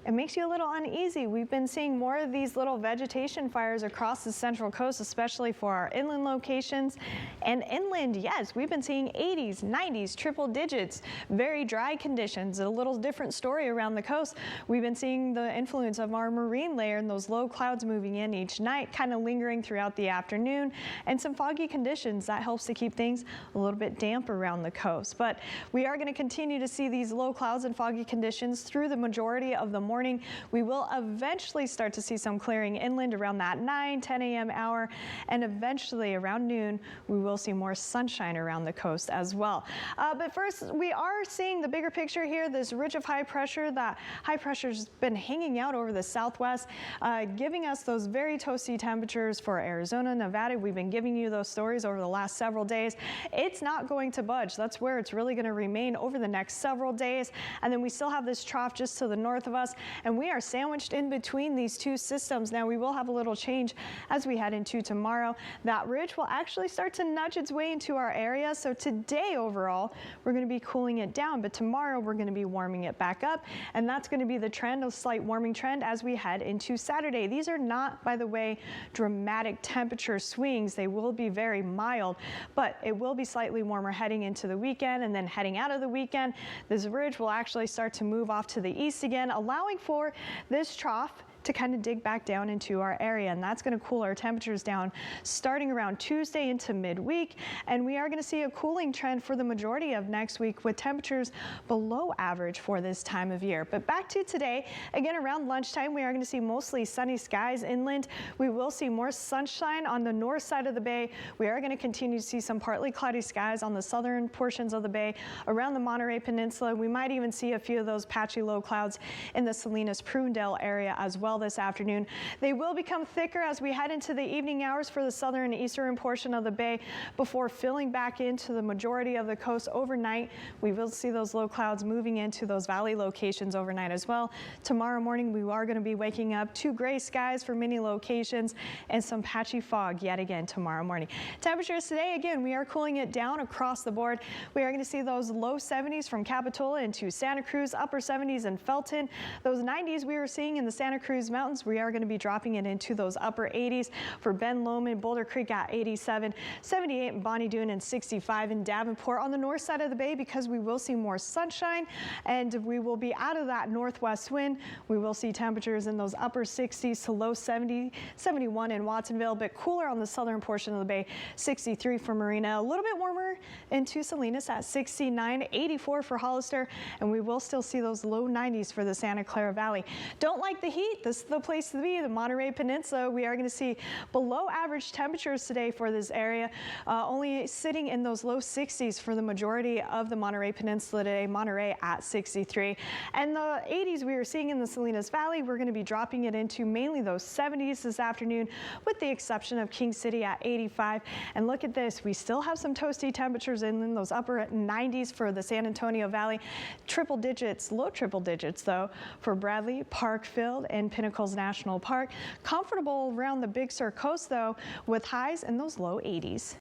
it makes you a little uneasy. We've been seeing more of these little vegetation fires across the central coast, especially for our inland locations. And inland, yes, we've been seeing 80s, 90s, triple digits, very dry conditions. A little different story around the coast. We've been seeing the influence of our marine layer and those low clouds moving in each night, kind of lingering throughout the afternoon, and some foggy conditions that helps to keep things a little bit damp around the coast. But we are going to continue to see these low clouds and foggy conditions through the majority of the morning. We will eventually start to see some clearing inland around that 9-10 a.m. hour, and eventually around noon we will see more sunshine around the coast as well. But first, we are seeing the bigger picture here, this ridge of high pressure. That high pressure's been hanging out over the southwest, giving us those very toasty temperatures for Arizona, Nevada. We've been giving you those stories over the last several days. It's not going to budge. That's where it's really going to remain over the next several days. And then we still have this trough just to the north of us, and we are sandwiched in between these two systems. Now we will have a little change as we head into tomorrow. That ridge will actually start to nudge its way into our area. So today overall, we're going to be cooling it down, but tomorrow we're going to be warming it back up. And that's going to be the trend, a slight warming trend as we head into Saturday. These are not, by the way, dramatic temperature swings. They will be very mild, but it will be slightly warmer heading into the weekend, and then heading out of the weekend, this ridge will actually start to move off to the east again, allowing for this trough to kind of dig back down into our area, and that's going to cool our temperatures down starting around Tuesday into midweek. And we are going to see a cooling trend for the majority of next week with temperatures below average for this time of year. But back to today, again around lunchtime, we are going to see mostly sunny skies inland. We will see more sunshine on the north side of the bay. We are going to continue to see some partly cloudy skies on the southern portions of the bay around the Monterey Peninsula. We might even see a few of those patchy low clouds in the Salinas-Prudendale area as well this afternoon. They will become thicker as we head into the evening hours for the southern and eastern portion of the bay before filling back into the majority of the coast overnight. We will see those low clouds moving into those valley locations overnight as well. Tomorrow morning, we are going to be waking up to gray skies for many locations and some patchy fog yet again tomorrow morning. Temperatures today, again, we are cooling it down across the board. We are going to see those low 70s from Capitola into Santa Cruz, upper 70s in Felton. Those 90s we were seeing in the Santa Cruz Mountains, we are going to be dropping it into those upper 80s for Ben Lomond, Boulder Creek at 87, 78 in Bonnie Doon, and 65 in Davenport on the north side of the bay, because we will see more sunshine and we will be out of that northwest wind. We will see temperatures in those upper 60s to low 70, 71 in Watsonville, but cooler on the southern portion of the bay, 63 for Marina, a little bit warmer into Salinas at 69, 84 for Hollister, and we will still see those low 90s for the Santa Clara Valley. Don't like the heat? This is the place to be, the Monterey Peninsula. We are going to see below average temperatures today for this area, only sitting in those low 60s for the majority of the Monterey Peninsula today. Monterey at 63. And the 80s we were seeing in the Salinas Valley, we're going to be dropping it into mainly those 70s this afternoon, with the exception of King City at 85. And look at this, we still have some toasty temperatures in those upper 90s for the San Antonio Valley. Triple digits, low triple digits though, for Bradley, Parkfield, and Pinnacles National Park. Comfortable around the Big Sur coast though, with highs in those low 80s.